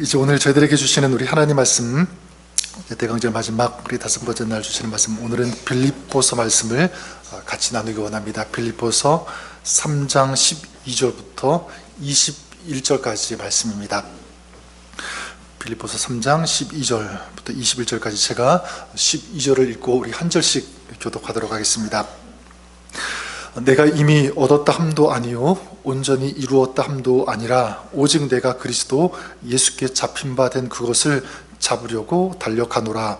이제 오늘 저희들에게 주시는 우리 하나님 말씀, 대강절 마지막 우리 5번째 날 주시는 말씀, 오늘은 빌립보서 말씀을 같이 나누기 원합니다. 빌립보서 3장 12절부터 21절까지의 말씀입니다. 빌립보서 3장 12절부터 21절까지 제가 12절을 읽고 우리 한 절씩 교독하도록 하겠습니다. 내가 이미 얻었다 함도 아니요 온전히 이루었다 함도 아니라 오직 내가 그리스도 예수께 잡힌 바 된 그것을 잡으려고 달려가노라.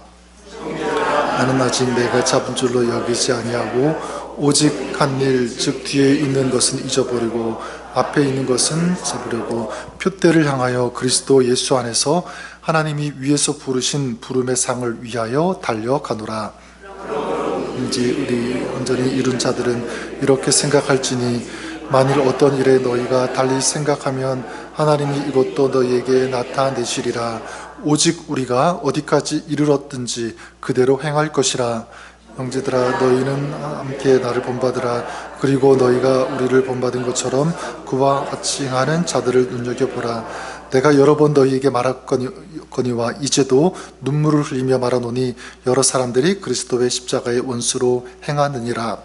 나는 아직 내가 잡은 줄로 여기지 아니하고 오직 한 일 즉 뒤에 있는 것은 잊어버리고 앞에 있는 것은 잡으려고 표대를 향하여 그리스도 예수 안에서 하나님이 위에서 부르신 부름의 상을 위하여 달려가노라. 이제 우리 온전히 이룬 자들은 이렇게 생각할지니 만일 어떤 일에 너희가 달리 생각하면 하나님이 이것도 너희에게 나타내시리라. 오직 우리가 어디까지 이르렀든지 그대로 행할 것이라. 형제들아, 너희는 함께 나를 본받으라. 그리고 너희가 우리를 본받은 것처럼 그와 같이 하는 자들을 눈여겨보라. 내가 여러 번 너희에게 말했거니와 이제도 눈물을 흘리며 말하노니 여러 사람들이 그리스도의 십자가의 원수로 행하느니라.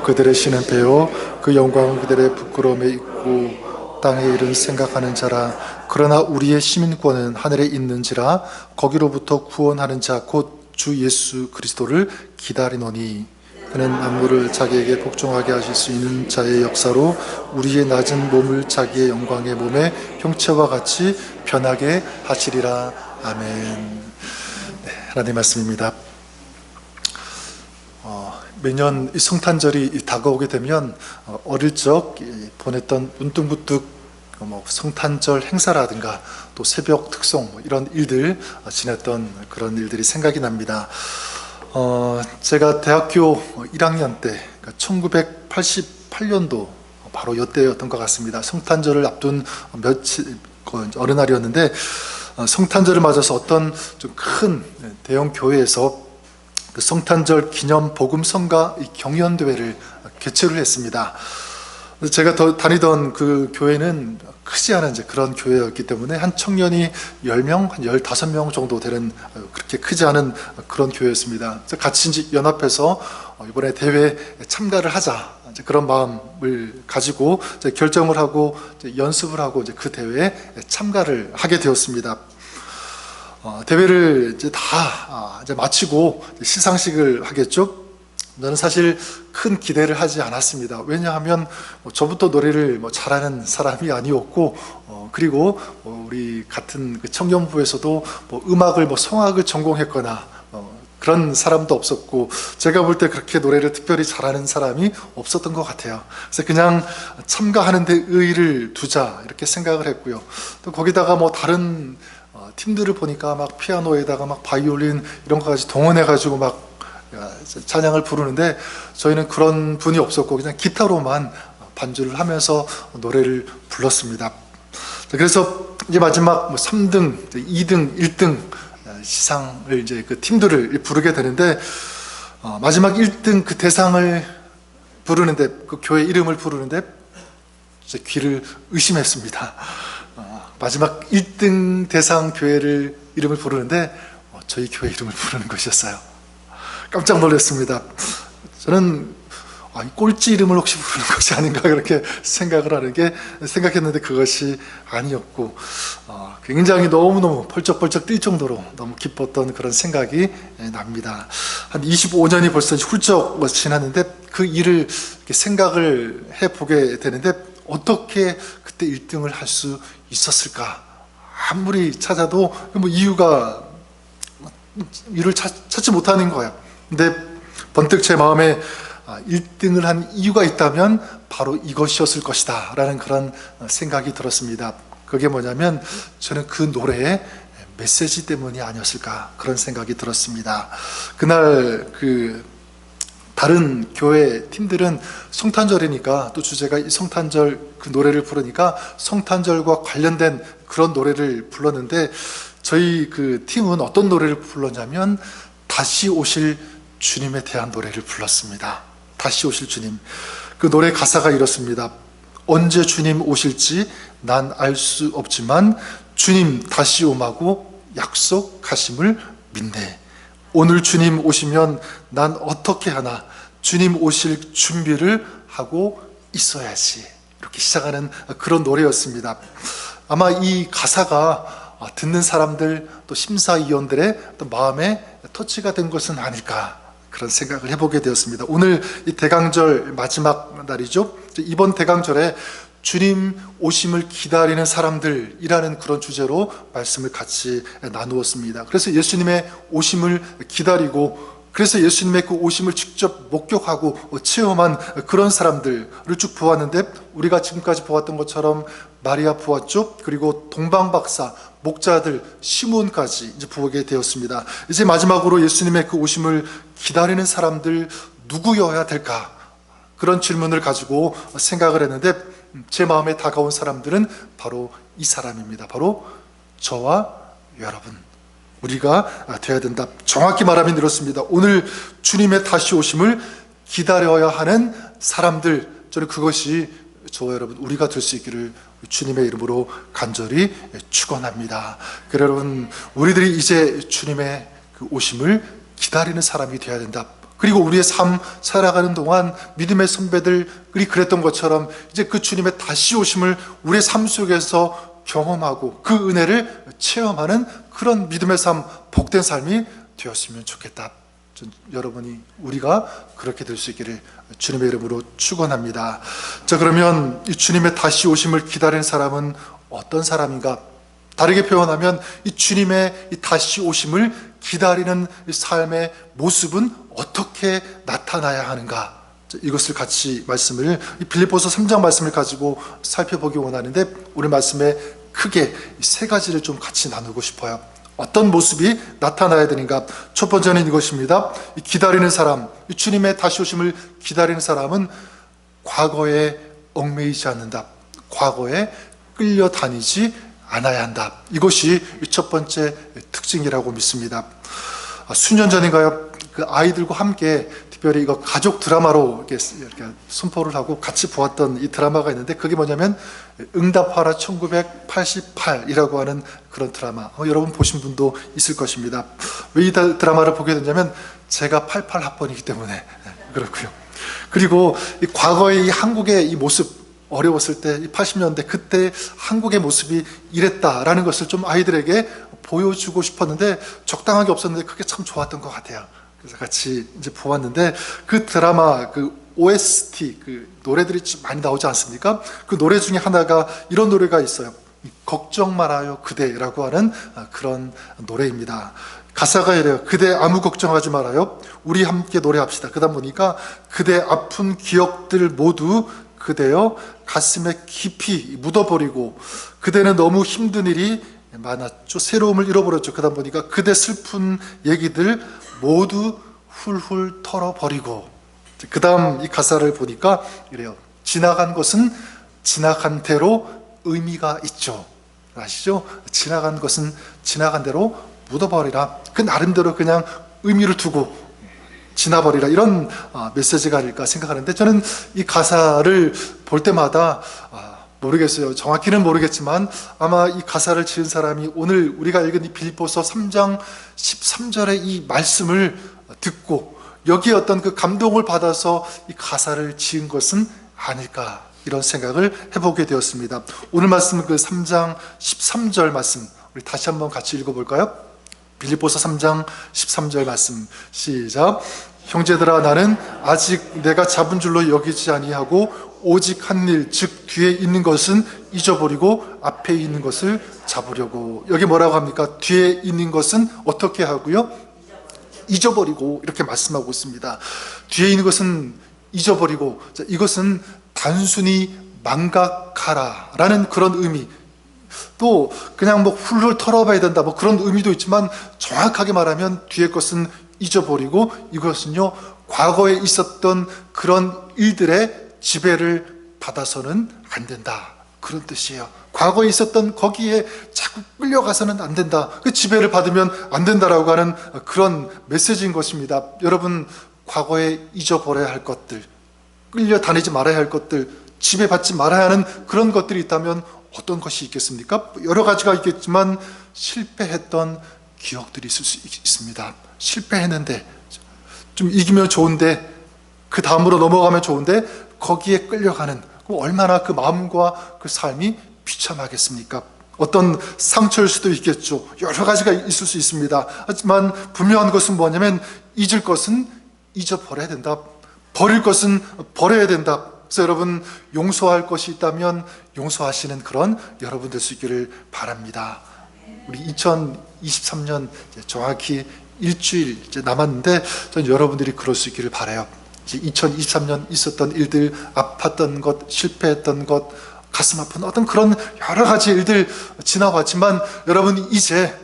그들의 신은 배어 그 영광은 그들의 부끄러움에 있고 땅에 이른 생각하는 자라. 그러나 우리의 시민권은 하늘에 있는지라 거기로부터 구원하는 자 곧 주 예수 그리스도를 기다리노니 그는 만물을 자기에게 복종하게 하실 수 있는 자의 역사로 우리의 낮은 몸을 자기의 영광의 몸의 형체와 같이 변하게 하시리라. 아멘. 네, 하나님의 말씀입니다. 매년 이 성탄절이 다가오게 되면 어릴 적 보냈던 문득문득 성탄절 행사라든가 또 새벽 특송 이런 일들 지냈던 그런 일들이 생각이 납니다. 제가 대학교 1학년 때 1988년도 바로 이때였던 것 같습니다. 성탄절을 앞둔 어느 날이었는데 성탄절을 맞아서 어떤 좀 큰 대형 교회에서 그 성탄절 기념 복음 성가 경연대회를 개최를 했습니다. 제가 다니던 그 교회는 크지 않은 그런 교회였기 때문에 한 청년이 10명, 한 15명 정도 되는 그렇게 크지 않은 그런 교회였습니다. 같이 이제 연합해서 이번에 대회에 참가를 하자, 그런 마음을 가지고 결정을 하고 연습을 하고 그 대회에 참가를 하게 되었습니다. 대회를 이제 다 마치고 시상식을 하겠죠. 저는 사실 큰 기대를 하지 않았습니다. 왜냐하면 저부터 노래를 잘하는 사람이 아니었고, 그리고 우리 같은 그 청년부에서도 음악을 성악을 전공했거나 그런 사람도 없었고, 제가 볼 때 그렇게 노래를 특별히 잘하는 사람이 없었던 것 같아요. 그래서 그냥 참가하는 데 의의를 두자 이렇게 생각을 했고요. 또 거기다가 다른 팀들을 보니까 막 피아노에다가 막 바이올린 이런 거까지 동원해가지고 막 찬양을 부르는데 저희는 그런 분이 없었고 그냥 기타로만 반주를 하면서 노래를 불렀습니다. 그래서 이제 마지막 3등, 2등, 1등 시상을 이제 그 팀들을 부르게 되는데 마지막 1등 그 대상을 부르는데 그 교회 이름을 부르는데 제 귀를 의심했습니다. 마지막 1등 대상 교회를 이름을 부르는데 저희 교회 이름을 부르는 것이었어요. 깜짝 놀랐습니다. 저는 이 꼴찌 이름을 혹시 부르는 것이 아닌가 그렇게 생각했는데 그것이 아니었고 굉장히 너무너무 펄쩍펄쩍 뛸 정도로 너무 기뻤던 그런 생각이 납니다. 한 25년이 벌써 훌쩍 지났는데 그 일을 생각을 해보게 되는데 어떻게 그때 1등을 할 수 있었을까? 아무리 찾아도 이유를 찾지 못하는 거예요. 근데 번뜩 제 마음에 1등을 한 이유가 있다면 바로 이것이었을 것이다 라는 그런 생각이 들었습니다. 그게 뭐냐면 저는 그 노래의 메시지 때문이 아니었을까 그런 생각이 들었습니다. 그날 다른 교회 팀들은 성탄절이니까 또 주제가 이 성탄절 그 노래를 부르니까 성탄절과 관련된 그런 노래를 불렀는데 저희 그 팀은 어떤 노래를 불렀냐면 다시 오실 주님에 대한 노래를 불렀습니다. 다시 오실 주님. 그 노래 가사가 이렇습니다. 언제 주님 오실지 난 알 수 없지만 주님 다시 오마고 약속하심을 믿네. 오늘 주님 오시면 난 어떻게 하나 주님 오실 준비를 하고 있어야지. 이렇게 시작하는 그런 노래였습니다. 아마 이 가사가 듣는 사람들 또 심사위원들의 또 마음에 터치가 된 것은 아닐까, 그런 생각을 해보게 되었습니다. 오늘 이 대강절 마지막 날이죠. 이번 대강절에 주님 오심을 기다리는 사람들이라는 그런 주제로 말씀을 같이 나누었습니다. 그래서 예수님의 오심을 기다리고, 그래서 예수님의 그 오심을 직접 목격하고 체험한 그런 사람들을 쭉 보았는데, 우리가 지금까지 보았던 것처럼 마리아 보았죠. 그리고 동방박사, 목자들, 시몬까지 이제 보게 되었습니다. 이제 마지막으로 예수님의 그 오심을 기다리는 사람들 누구여야 될까? 그런 질문을 가지고 생각을 했는데, 제 마음에 다가온 사람들은 바로 이 사람입니다. 바로 저와 여러분, 우리가 되어야 된다. 정확히 말하면 이렇습니다. 오늘 주님의 다시 오심을 기다려야 하는 사람들, 저는 그것이 저와 여러분 우리가 될 수 있기를 주님의 이름으로 간절히 축원합니다. 여러분, 우리들이 이제 주님의 그 오심을 기다리는 사람이 되어야 된다. 그리고 우리의 삶 살아가는 동안 믿음의 선배들이 그랬던 것처럼 이제 그 주님의 다시 오심을 우리의 삶 속에서 경험하고 그 은혜를 체험하는 그런 믿음의 삶, 복된 삶이 되었으면 좋겠다. 여러분이, 우리가 그렇게 될 수 있기를 주님의 이름으로 축원합니다. 자, 그러면 이 주님의 다시 오심을 기다리는 사람은 어떤 사람인가? 다르게 표현하면 이 주님의 이 다시 오심을 기다리는 이 삶의 모습은 어떻게 나타나야 하는가? 이것을 같이 말씀을, 이 빌립보서 3장 말씀을 가지고 살펴보기 원하는데, 오늘 말씀에 크게 세 가지를 좀 같이 나누고 싶어요. 어떤 모습이 나타나야 되는가? 첫 번째는 이것입니다. 이 기다리는 사람, 이 주님의 다시 오심을 기다리는 사람은 과거에 얽매이지 않는다. 과거에 끌려다니지 않아야 한다. 이것이 첫 번째 특징이라고 믿습니다. 수년 전인가요? 그 아이들과 함께 특별히 이거 가족 드라마로 이렇게 선포를 하고 같이 보았던 이 드라마가 있는데, 그게 뭐냐면 응답하라 1988이라고 하는 그런 드라마. 여러분 보신 분도 있을 것입니다. 왜 이 드라마를 보게 됐냐면 제가 88학번이기 때문에 그렇고요. 그리고 이 과거의 이 한국의 이 모습, 어려웠을 때 80년대 그때 한국의 모습이 이랬다라는 것을 좀 아이들에게 보여주고 싶었는데 적당하게 없었는데 그게 참 좋았던 것 같아요. 그래서 같이 이제 보았는데, 그 드라마 그 OST 그 노래들이 좀 많이 나오지 않습니까? 그 노래 중에 하나가 이런 노래가 있어요. 걱정 말아요 그대라고 하는 그런 노래입니다. 가사가 이래요. 그대 아무 걱정하지 말아요. 우리 함께 노래합시다. 그다음 보니까 그대 아픈 기억들 모두 그대여 가슴에 깊이 묻어버리고, 그대는 너무 힘든 일이 많았죠. 새로움을 잃어버렸죠. 그다음 보니까 그대 슬픈 얘기들 모두 훌훌 털어버리고, 그 다음 이 가사를 보니까 이래요. 지나간 것은 지나간 대로 의미가 있죠. 아시죠? 지나간 것은 지나간 대로 묻어버리라. 그 나름대로 그냥 의미를 두고 지나버리라, 이런 메시지가 아닐까 생각하는데, 저는 이 가사를 볼 때마다 모르겠어요. 정확히는 모르겠지만 아마 이 가사를 지은 사람이 오늘 우리가 읽은 이 빌립보서 3장 13절의 이 말씀을 듣고 여기에 어떤 그 감동을 받아서 이 가사를 지은 것은 아닐까, 이런 생각을 해보게 되었습니다. 오늘 말씀 그 3장 13절 말씀 우리 다시 한번 같이 읽어볼까요? 빌립보서 3장 13절 말씀 시작. 형제들아, 나는 아직 내가 잡은 줄로 여기지 아니하고 오직 한 일, 즉 뒤에 있는 것은 잊어버리고 앞에 있는 것을 잡으려고. 여기 뭐라고 합니까? 뒤에 있는 것은 어떻게 하고요? 잊어버리고, 이렇게 말씀하고 있습니다. 뒤에 있는 것은 잊어버리고, 이것은 단순히 망각하라 라는 그런 의미, 또 그냥 뭐 훌훌 털어봐야 된다 뭐 그런 의미도 있지만, 정확하게 말하면 뒤에 것은 잊어버리고, 이것은요 과거에 있었던 그런 일들의 지배를 받아서는 안 된다, 그런 뜻이에요. 과거에 있었던 거기에 자꾸 끌려가서는 안 된다, 그 지배를 받으면 안 된다라고 하는 그런 메시지인 것입니다. 여러분, 과거에 잊어버려야 할 것들, 끌려다니지 말아야 할 것들, 지배받지 말아야 하는 그런 것들이 있다면 어떤 것이 있겠습니까? 여러 가지가 있겠지만 실패했던 기억들이 있을 수 있습니다. 실패했는데 좀 이기면 좋은데, 그 다음으로 넘어가면 좋은데 거기에 끌려가는, 얼마나 그 마음과 그 삶이 비참하겠습니까? 어떤 상처일 수도 있겠죠. 여러 가지가 있을 수 있습니다. 하지만 분명한 것은 뭐냐면 잊을 것은 잊어버려야 된다. 버릴 것은 버려야 된다. 그래서 여러분, 용서할 것이 있다면 용서하시는 그런 여러분 될 수 있기를 바랍니다. 우리 2023년 정확히 일주일 이제 남았는데 저는 여러분들이 그럴 수 있기를 바라요. 이제 2023년 있었던 일들, 아팠던 것, 실패했던 것, 가슴 아픈 어떤 그런 여러 가지 일들 지나왔지만 여러분이 이제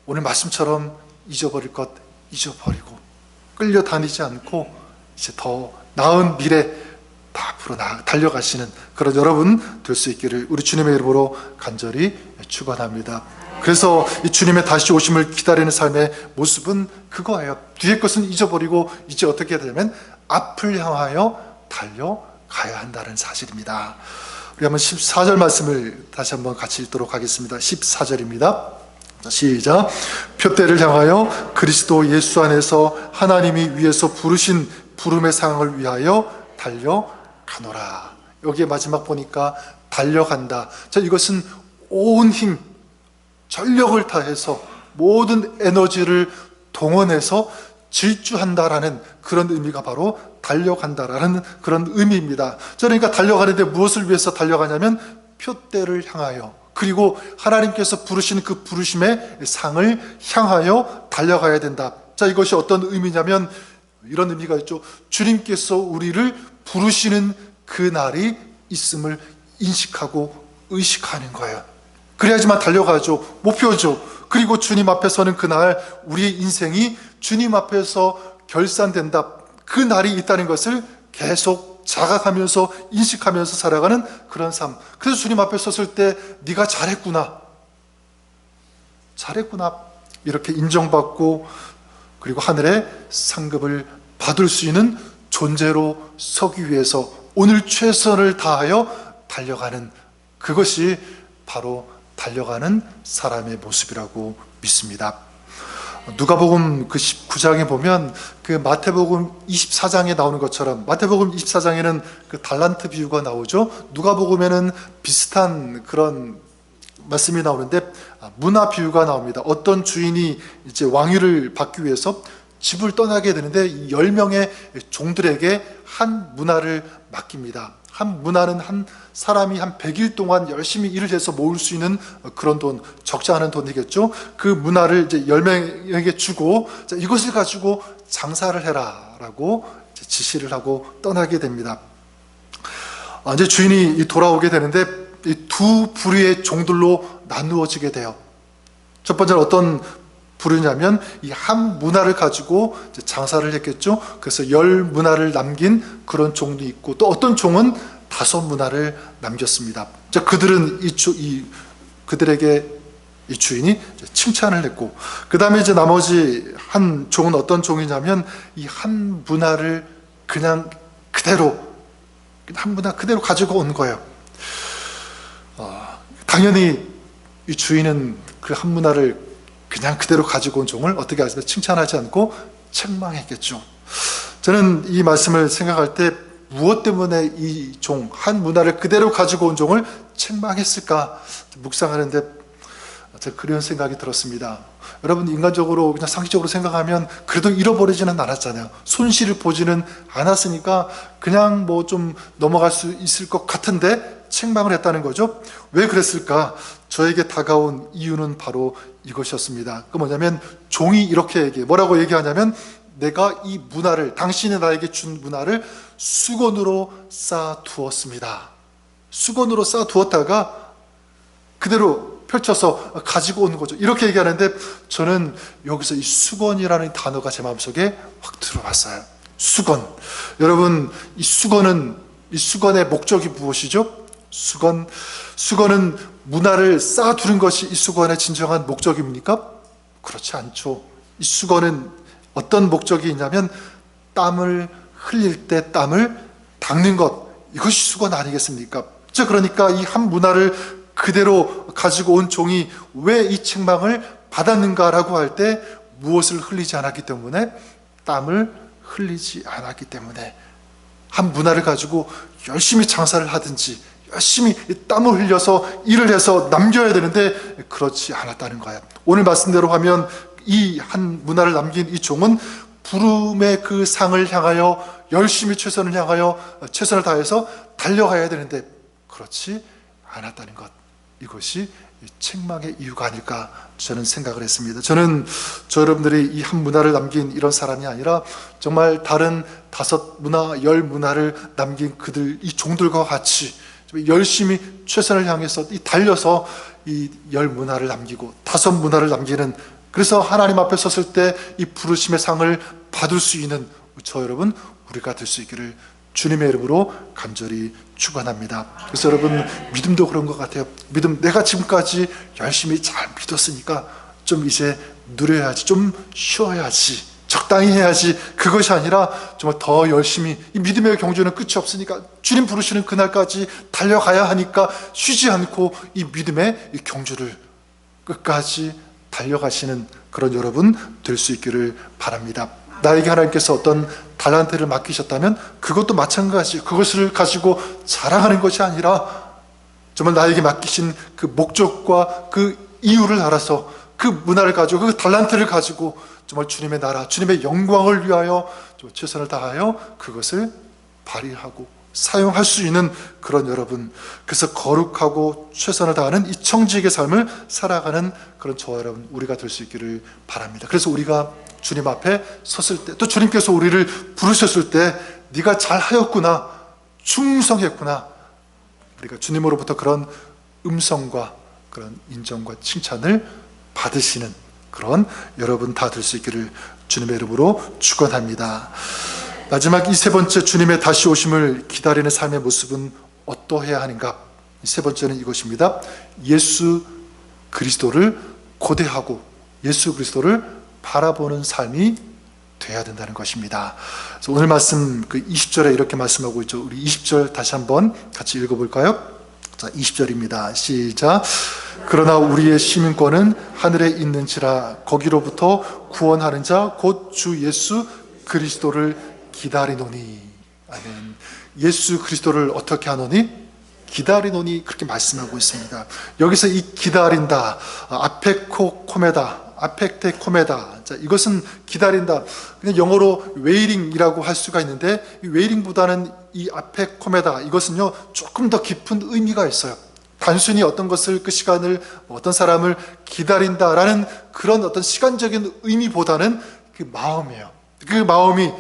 오늘 말씀처럼 잊어버릴 것 잊어버리고 끌려다니지 않고 이제 더 나은 미래 앞으로 달려가시는 그런 여러분 될 수 있기를 우리 주님의 이름으로 간절히 축원합니다. 그래서 이 주님의 다시 오심을 기다리는 삶의 모습은 그거예요. 뒤의 것은 잊어버리고 이제 어떻게 해야 되냐면 앞을 향하여 달려가야 한다는 사실입니다. 우리 한번 14절 말씀을 다시 한번 같이 읽도록 하겠습니다. 14절입니다. 시작. 표대를 향하여 그리스도 예수 안에서 하나님이 위에서 부르신 부름의 상을 위하여 달려가노라. 여기에 마지막 보니까 달려간다. 자, 이것은 온 힘, 전력을 다해서 모든 에너지를 동원해서 질주한다라는 그런 의미가 바로 달려간다라는 그런 의미입니다. 그러니까 달려가는데 무엇을 위해서 달려가냐면 표대를 향하여, 그리고 하나님께서 부르시는 그 부르심의 상을 향하여 달려가야 된다. 자, 이것이 어떤 의미냐면 이런 의미가 있죠. 주님께서 우리를 부르시는 그 날이 있음을 인식하고 의식하는 거예요. 그래야지만 달려가죠. 목표죠. 그리고 주님 앞에 서는 그날 우리의 인생이 주님 앞에서 결산된다. 그 날이 있다는 것을 계속 자각하면서 인식하면서 살아가는 그런 삶. 그래서 주님 앞에 섰을 때 네가 잘했구나, 잘했구나 이렇게 인정받고, 그리고 하늘의 상급을 받을 수 있는 존재로 서기 위해서 오늘 최선을 다하여 달려가는, 그것이 바로 달려가는 사람의 모습이라고 믿습니다. 누가복음 그 19장에 보면 그 마태복음 24장에 나오는 것처럼, 마태복음 24장에는 그 달란트 비유가 나오죠. 누가복음에는 비슷한 그런 말씀이 나오는데 문화 비유가 나옵니다. 어떤 주인이 이제 왕위를 받기 위해서 집을 떠나게 되는데 10명의 종들에게 한 문화를 맡깁니다. 한 문화는 한 사람이 한 100일 동안 열심히 일을 해서 모을 수 있는 그런 돈, 적지 않은 돈이겠죠. 그 문화를 이제 10명에게 주고, 자, 이것을 가지고 장사를 해라 라고 지시를 하고 떠나게 됩니다. 이제 주인이 돌아오게 되는데 이 두 부류의 종들로 나누어지게 돼요. 첫 번째는 어떤 부류냐면 이 한 문화를 가지고 장사를 했겠죠. 그래서 10문화를 남긴 그런 종도 있고, 또 어떤 종은 5문화를 남겼습니다. 자, 그들은 그들에게 이 주인이 칭찬을 했고, 그 다음에 이제 나머지 한 종은 어떤 종이냐면 이 한 문화를 그냥 그대로, 한 문화 그대로 가지고 온 거예요. 당연히 이 주인은 그 한 문화를 그냥 그대로 가지고 온 종을 어떻게 하겠습니까? 칭찬하지 않고 책망했겠죠. 저는 이 말씀을 생각할 때 무엇 때문에 이 종, 한 문화를 그대로 가지고 온 종을 책망했을까 묵상하는데 그런 생각이 들었습니다. 여러분, 인간적으로 그냥 상식적으로 생각하면 그래도 잃어버리지는 않았잖아요. 손실을 보지는 않았으니까 그냥 뭐 좀 넘어갈 수 있을 것 같은데 책망을 했다는 거죠. 왜 그랬을까? 저에게 다가온 이유는 바로 이것이었습니다. 그 뭐냐면 종이 이렇게 뭐라고 얘기하냐면 내가 이 문화를, 당신이 나에게 준 문화를 수건으로 쌓아두었습니다. 수건으로 쌓아두었다가 그대로 펼쳐서 가지고 오는 거죠. 이렇게 얘기하는데 저는 여기서 이 수건이라는 단어가 제 마음속에 확 들어왔어요. 수건. 여러분, 이 수건의 목적이 무엇이죠? 수건은 문화를 쌓아두는 것이 이 수건의 진정한 목적입니까? 그렇지 않죠. 이 수건은 어떤 목적이 있냐면 땀을 흘릴 때 땀을 닦는 것, 이것이 수건 아니겠습니까? 그러니까 이 한 문화를 그대로 가지고 온 종이 왜 이 책망을 받았는가라고 할 때 무엇을 흘리지 않았기 때문에, 땀을 흘리지 않았기 때문에, 한 문화를 가지고 열심히 장사를 하든지 열심히 땀을 흘려서 일을 해서 남겨야 되는데 그렇지 않았다는 거예요. 오늘 말씀대로 하면 이 한 문화를 남긴 이 종은 부름의 그 상을 향하여 열심히 최선을 다해서 달려가야 되는데 그렇지 않았다는 것, 이것이 책망의 이유가 아닐까 저는 생각을 했습니다. 저는 여러분들이 이 한 문화를 남긴 이런 사람이 아니라 정말 다른 5문화, 10문화를 남긴 그들, 이 종들과 같이 열심히 최선을 향해서 달려서 이 10문화를 남기고 5문화를 남기는, 그래서 하나님 앞에 섰을 때 이 부르심의 상을 받을 수 있는 저 여러분, 우리가 될 수 있기를 주님의 이름으로 간절히 축원합니다. 그래서 여러분, 믿음도 그런 것 같아요. 믿음, 내가 지금까지 열심히 잘 믿었으니까 좀 이제 누려야지, 좀 쉬어야지, 적당히 해야지, 그것이 아니라 정말 더 열심히, 이 믿음의 경주는 끝이 없으니까 주님 부르시는 그날까지 달려가야 하니까 쉬지 않고 이 믿음의 이 경주를 끝까지 달려가시는 그런 여러분 될 수 있기를 바랍니다. 나에게 하나님께서 어떤 달란트를 맡기셨다면 그것도 마찬가지, 그것을 가지고 자랑하는 것이 아니라 정말 나에게 맡기신 그 목적과 그 이유를 알아서 그 문화를 가지고, 그 달란트를 가지고 정말 주님의 나라, 주님의 영광을 위하여 최선을 다하여 그것을 발휘하고 사용할 수 있는 그런 여러분, 그래서 거룩하고 최선을 다하는 이 청지기의 삶을 살아가는 그런 저와 여러분, 우리가 될 수 있기를 바랍니다. 그래서 우리가 주님 앞에 섰을 때, 또 주님께서 우리를 부르셨을 때 네가 잘하였구나, 충성했구나, 우리가 주님으로부터 그런 음성과 그런 인정과 칭찬을 받으시는 그런 여러분 다 될 수 있기를 주님의 이름으로 축원합니다. 마지막 이 세 번째, 주님의 다시 오심을 기다리는 삶의 모습은 어떠해야 하는가? 이 세 번째는 이것입니다. 예수 그리스도를 고대하고 예수 그리스도를 바라보는 삶이 돼야 된다는 것입니다. 그래서 오늘 말씀 그 20절에 이렇게 말씀하고 있죠. 우리 20절 다시 한번 같이 읽어볼까요? 자, 20절입니다. 시작. 그러나 우리의 시민권은 하늘에 있는지라 거기로부터 구원하는 자 곧 주 예수 그리스도를 기다리노니. 아멘. 예수 그리스도를 어떻게 하노니? 기다리노니, 그렇게 말씀하고 있습니다. 여기서 이 기다린다, 아펙테 코메다. 자, 이것은 기다린다. 그냥 영어로 웨이링이라고 할 수가 있는데, 이 웨이링보다는 이 아펙코메다, 이것은요 조금 더 깊은 의미가 있어요. 단순히 어떤 것을, 그 시간을, 어떤 사람을 기다린다라는 그런 어떤 시간적인 의미보다는 그 마음이에요. 그 마음이,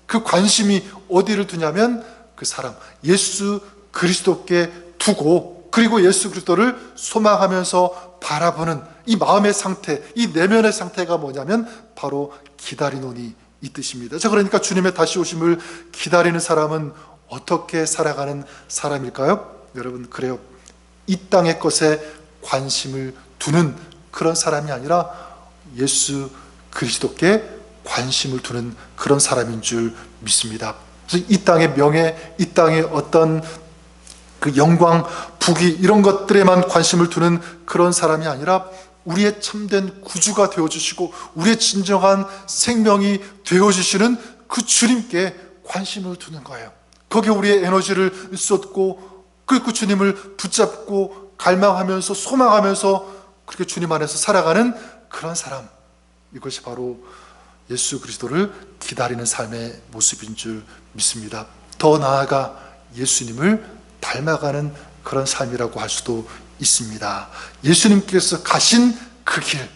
그 관심이 어디를 두냐면 그 사람, 예수 그리스도께 두고, 그리고 예수 그리스도를 소망하면서 바라보는 이 마음의 상태, 이 내면의 상태가 뭐냐면 바로 기다리노니, 이 뜻입니다. 자, 그러니까 주님의 다시 오심을 기다리는 사람은 어떻게 살아가는 사람일까요? 여러분, 그래요. 이 땅의 것에 관심을 두는 그런 사람이 아니라 예수 그리스도께 관심을 두는 그런 사람인 줄 믿습니다. 그래서 이 땅의 명예, 이 땅의 어떤 그 영광, 부귀, 이런 것들에만 관심을 두는 그런 사람이 아니라 우리의 참된 구주가 되어주시고 우리의 진정한 생명이 되어주시는 그 주님께 관심을 두는 거예요. 거기에 우리의 에너지를 쏟고 그 주님을 붙잡고 갈망하면서 소망하면서 그렇게 주님 안에서 살아가는 그런 사람, 이것이 바로 예수 그리스도를 기다리는 삶의 모습인 줄 믿습니다. 더 나아가 예수님을 닮아가는 그런 삶이라고 할 수도 있습니다. 예수님께서 가신 그 길,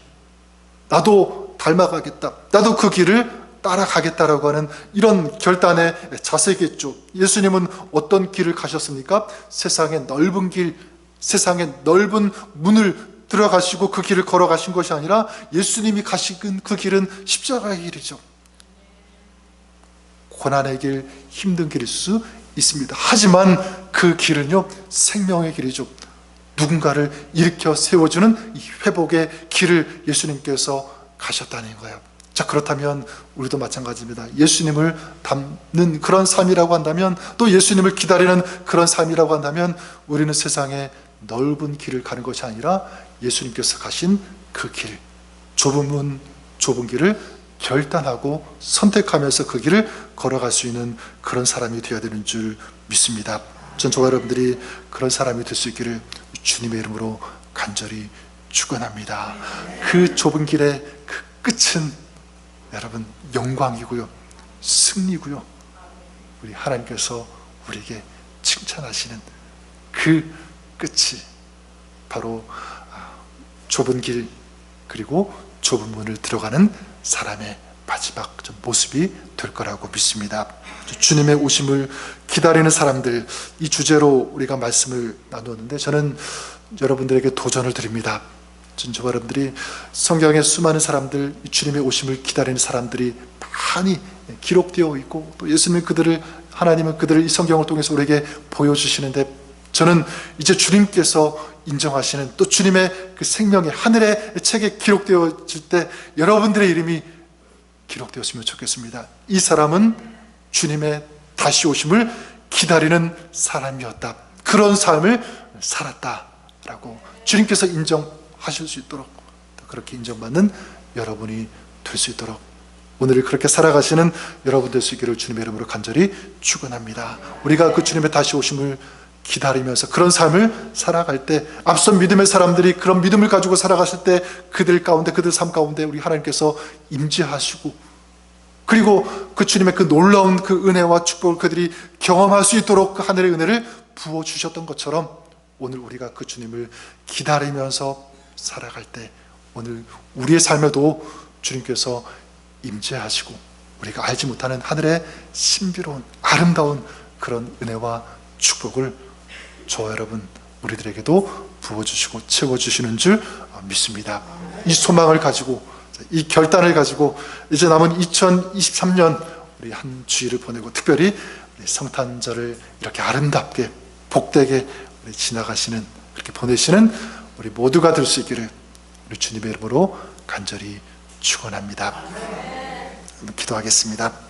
나도 닮아가겠다, 나도 그 길을 따라가겠다라고 하는 이런 결단의 자세겠죠. 예수님은 어떤 길을 가셨습니까? 세상의 넓은 길, 세상의 넓은 문을 들어가시고 그 길을 걸어가신 것이 아니라 예수님이 가신 그 길은 십자가의 길이죠. 고난의 길, 힘든 길일 수 있습니다. 하지만 그 길은요 생명의 길이죠. 누군가를 일으켜 세워주는 이 회복의 길을 예수님께서 가셨다는 거예요. 자, 그렇다면 우리도 마찬가지입니다. 예수님을 닮는 그런 삶이라고 한다면, 또 예수님을 기다리는 그런 삶이라고 한다면, 우리는 세상에 넓은 길을 가는 것이 아니라 예수님께서 가신 그 길, 좁은 문, 좁은 길을 결단하고 선택하면서 그 길을 걸어갈 수 있는 그런 사람이 되어야 되는 줄 믿습니다. 전 저와 여러분들이 그런 사람이 될 수 있기를 주님의 이름으로 간절히 축원합니다. 그 좁은 길의 그 끝은 여러분 영광이고요, 승리고요, 우리 하나님께서 우리에게 칭찬하시는 그 끝이 바로 좁은 길, 그리고 좁은 문을 들어가는 사람의 마지막 모습이 될 거라고 믿습니다. 주님의 오심을 기다리는 사람들, 이 주제로 우리가 말씀을 나누었는데, 저는 여러분들에게 도전을 드립니다. 저와 여러분들이 성경의 수많은 사람들, 주님의 오심을 기다리는 사람들이 많이 기록되어 있고, 또 예수님은 하나님은 그들을 이 성경을 통해서 우리에게 보여주시는데, 저는 이제 주님께서 인정하시는, 또 주님의 그 생명의 하늘의 책에 기록되어질 때 여러분들의 이름이 기록되었으면 좋겠습니다. 이 사람은 주님의 다시 오심을 기다리는 사람이었다, 그런 삶을 살았다라고 주님께서 인정하실 수 있도록, 그렇게 인정받는 여러분이 될 수 있도록, 오늘을 그렇게 살아가시는 여러분 될 수 있기를 주님의 이름으로 간절히 축원합니다. 우리가 그 주님의 다시 오심을 기다리면서 그런 삶을 살아갈 때, 앞선 믿음의 사람들이 그런 믿음을 가지고 살아갔을 때 그들 가운데, 그들 삶 가운데 우리 하나님께서 임재하시고, 그리고 그 주님의 그 놀라운 그 은혜와 축복을 그들이 경험할 수 있도록 그 하늘의 은혜를 부어주셨던 것처럼, 오늘 우리가 그 주님을 기다리면서 살아갈 때 오늘 우리의 삶에도 주님께서 임재하시고, 우리가 알지 못하는 하늘의 신비로운 아름다운 그런 은혜와 축복을 저와 여러분 우리들에게도 부어주시고 채워주시는 줄 믿습니다. 이 소망을 가지고, 이 결단을 가지고 이제 남은 2023년 우리 한 주일을 보내고, 특별히 우리 성탄절을 이렇게 아름답게 복되게 우리 지나가시는, 그렇게 보내시는 우리 모두가 될 수 있기를 우리 주님의 이름으로 간절히 축원합니다. 기도하겠습니다.